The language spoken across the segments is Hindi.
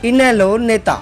इनेलो नेता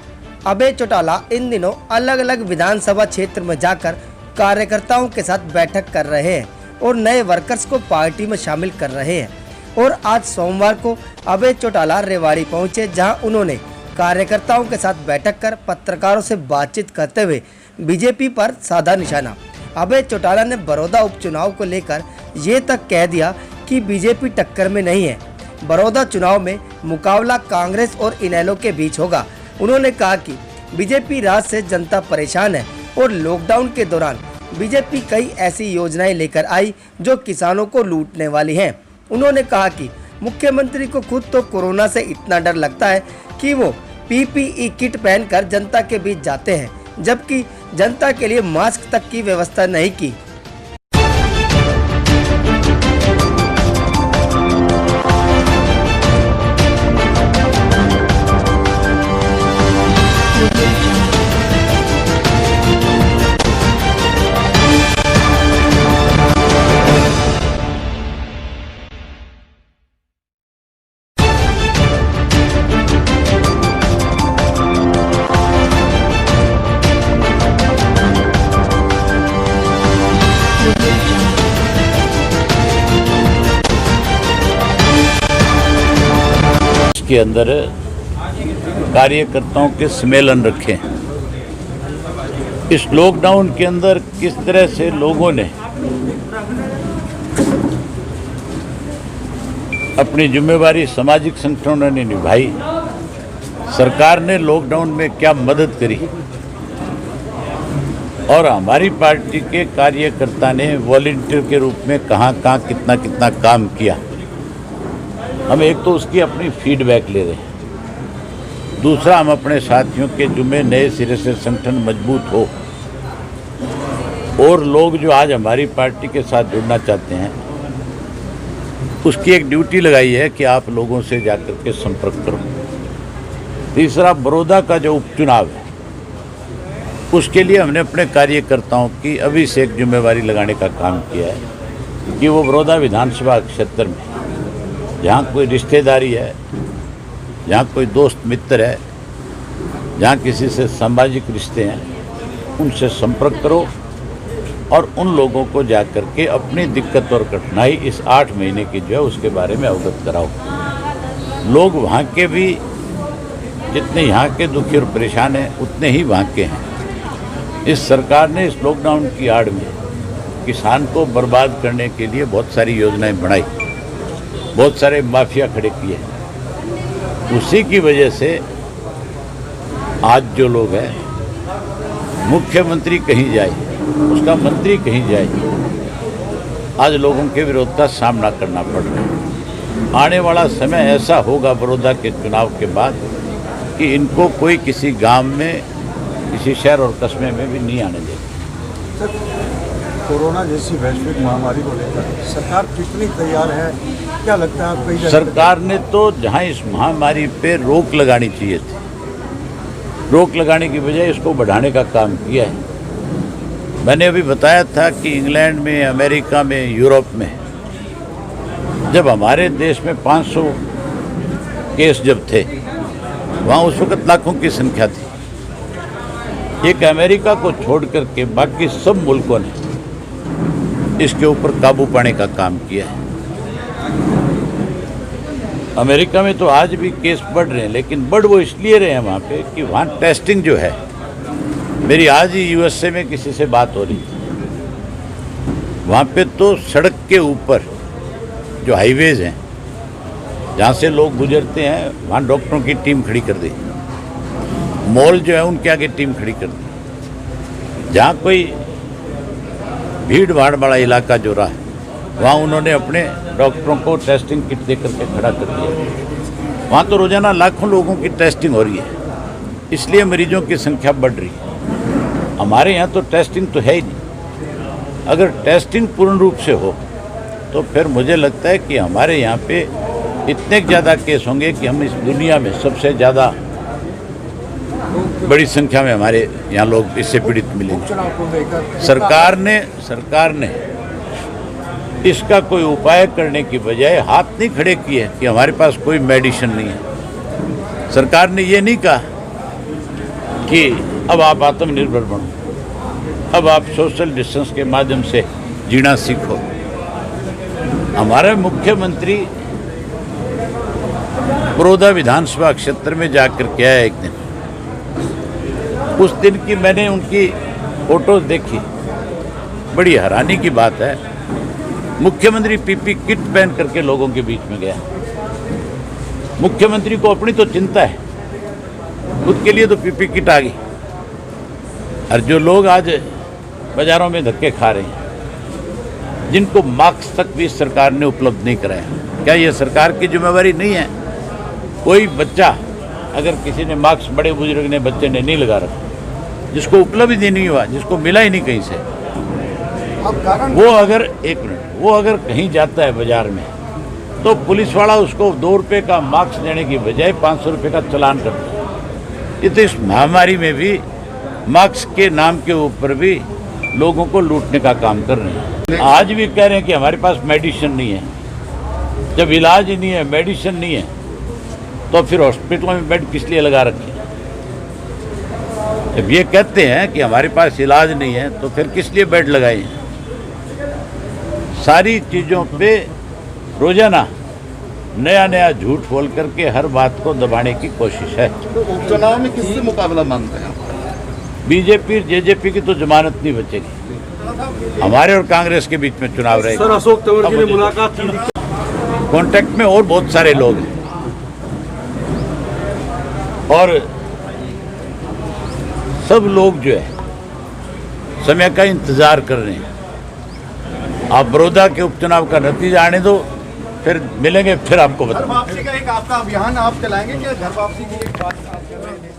अभय चौटाला इन दिनों अलग अलग विधानसभा क्षेत्र में जाकर कार्यकर्ताओं के साथ बैठक कर रहे हैं और नए वर्कर्स को पार्टी में शामिल कर रहे हैं। और आज सोमवार को अभय चौटाला रेवाड़ी पहुंचे, जहां उन्होंने कार्यकर्ताओं के साथ बैठक कर पत्रकारों से बातचीत करते हुए बीजेपी पर साधा निशाना। अभय चौटाला ने बड़ौदा उपचुनाव को लेकर ये तक कह दिया कि बीजेपी टक्कर में नहीं है, बड़ौदा चुनाव में मुकाबला कांग्रेस और इनेलो के बीच होगा। उन्होंने कहा कि बीजेपी राज से जनता परेशान है और लॉकडाउन के दौरान बीजेपी कई ऐसी योजनाएं लेकर आई जो किसानों को लूटने वाली हैं। उन्होंने कहा कि मुख्यमंत्री को खुद तो कोरोना से इतना डर लगता है कि वो पीपीई किट पहनकर जनता के बीच जाते हैं, जबकि जनता के लिए मास्क तक की व्यवस्था नहीं की। के अंदर कार्यकर्ताओं के सम्मेलन रखे। इस लॉकडाउन के अंदर किस तरह से लोगों ने अपनी जिम्मेवारी सामाजिक संगठनों ने निभाई, सरकार ने लॉकडाउन में क्या मदद करी और हमारी पार्टी के कार्यकर्ता ने वॉलंटियर के रूप में कहाँ कितना काम किया, हम एक तो उसकी अपनी फीडबैक ले रहे हैं। दूसरा, हम अपने साथियों के जुम्मे नए सिरे से संगठन मजबूत हो और लोग जो आज हमारी पार्टी के साथ जुड़ना चाहते हैं उसकी एक ड्यूटी लगाई है कि आप लोगों से जाकर के संपर्क करो। तीसरा, बड़ौदा का जो उपचुनाव है उसके लिए हमने अपने कार्यकर्ताओं की अभी से एक जिम्मेवारी लगाने का काम किया है कि वो बड़ौदा विधानसभा क्षेत्र में जहाँ कोई रिश्तेदारी है, जहाँ कोई दोस्त मित्र है, जहाँ किसी से सामाजिक रिश्ते हैं, उनसे संपर्क करो और उन लोगों को जाकर के अपनी दिक्कत और कठिनाई इस 8 महीने की जो है उसके बारे में अवगत कराओ। लोग वहाँ के भी जितने यहाँ के दुखी और परेशान हैं उतने ही वहाँ के हैं। इस सरकार ने इस लॉकडाउन की आड़ में किसान को बर्बाद करने के लिए बहुत सारी योजनाएं बनाई, बहुत सारे माफिया खड़े किए। उसी की वजह से आज जो लोग हैं, मुख्यमंत्री कहीं जाए, उसका मंत्री कहीं जाए, आज लोगों के विरोध का सामना करना पड़ रहा है। आने वाला समय ऐसा होगा बड़ौदा के चुनाव के बाद कि इनको कोई किसी गांव में, किसी शहर और कस्बे में भी नहीं आने देगा। कोरोना जैसी वैश्विक महामारी को लेकर सरकार कितनी तैयार है, क्या लगता है आपको? सरकार ने तो जहां इस महामारी पे रोक लगानी चाहिए थी, रोक लगाने की बजाय इसको बढ़ाने का काम किया है। मैंने अभी बताया था कि इंग्लैंड में, अमेरिका में, यूरोप में जब हमारे देश में 500 केस जब थे, वहाँ उस वक्त लाखों की संख्या थी। एक अमेरिका को छोड़ करके बाकी सब मुल्कों ने इसके ऊपर काबू पाने का काम किया है। अमेरिका में तो आज भी केस बढ़ रहे हैं, लेकिन बढ़ वो इसलिए रहे हैं वहाँ पे कि वहाँ टेस्टिंग जो है, मेरी आज ही यूएसए में किसी से बात हो रही थी, वहाँ पे तो सड़क के ऊपर जो हाईवेज हैं जहाँ से लोग गुजरते हैं, वहाँ डॉक्टरों की टीम खड़ी कर दी, मॉल जो है उनके आगे टीम खड़ी कर दी। जहाँ कोई भीड़ भाड़ वाला इलाका जो रहा है वहाँ उन्होंने अपने डॉक्टरों को टेस्टिंग किट दे करके खड़ा कर दिया। वहाँ तो रोजाना लाखों लोगों की टेस्टिंग हो रही है, इसलिए मरीजों की संख्या बढ़ रही है। हमारे यहाँ तो टेस्टिंग तो है ही नहीं। अगर टेस्टिंग पूर्ण रूप से हो तो फिर मुझे लगता है कि हमारे यहाँ पे इतने ज़्यादा केस होंगे कि हम इस दुनिया में सबसे ज़्यादा बड़ी संख्या में हमारे यहाँ लोग इससे पीड़ित मिलेंगे। सरकार ने इसका कोई उपाय करने की बजाय हाथ नहीं खड़े किए कि हमारे पास कोई मेडिसिन नहीं है। सरकार ने ये नहीं कहा कि अब आप आत्मनिर्भर बनो, अब आप सोशल डिस्टेंस के माध्यम से जीना सीखो। हमारे मुख्यमंत्री बड़ौदा विधानसभा क्षेत्र में जाकर के आए एक दिन। उस दिन की मैंने उनकी फोटो देखी, बड़ी हैरानी की बात है। मुख्यमंत्री पीपी किट पहन करके लोगों के बीच में गया। मुख्यमंत्री को अपनी तो चिंता है, खुद के लिए तो पीपी किट आ गई। और जो लोग आज बाजारों में धक्के खा रहे हैं, जिनको मास्क तक भी सरकार ने उपलब्ध नहीं कराया, क्या ये सरकार की जिम्मेवारी नहीं है? कोई बच्चा अगर किसी ने मास्क, बड़े बुजुर्ग ने, बच्चे ने नहीं लगा रखा, जिसको उपलब्ध ही नहीं हुआ, जिसको मिला ही नहीं कहीं से, वो अगर वो अगर कहीं जाता है बाजार में तो पुलिस वाला उसको 2 रुपये का मास्क देने की बजाय 500 रुपये का चालान करता है। ये तो इस महामारी में भी मास्क के नाम के ऊपर भी लोगों को लूटने का काम कर रहे हैं। आज भी कह रहे हैं कि हमारे पास मेडिसिन नहीं है। जब इलाज ही नहीं है, मेडिसिन नहीं है, तो फिर हॉस्पिटलों में बेड किस लिए लगा रखे? जब ये कहते हैं कि हमारे पास इलाज नहीं है, तो फिर किस लिए बेड लगाए हैं? सारी चीज़ों पे रोजाना नया नया झूठ बोल करके हर बात को दबाने की कोशिश है। तो उपचुनाव में किससे मुकाबला मानते हैं? बीजेपी और जेजेपी की तो जमानत नहीं बचेगी। हमारे और कांग्रेस के बीच में चुनाव रहेगा। सर, अशोक तंवर जी ने मुलाकात की। कांटेक्ट में और बहुत सारे लोग हैं और सब लोग जो है समय का इंतजार कर रहे हैं। आप बड़ौदा के उपचुनाव का नतीजा आने दो, फिर मिलेंगे, फिर आपको बताएंगे। घर वापसी का एक आपका अभियान आप चलाएंगे क्या? घर वापसी की एक बात आप कर रहे हैं।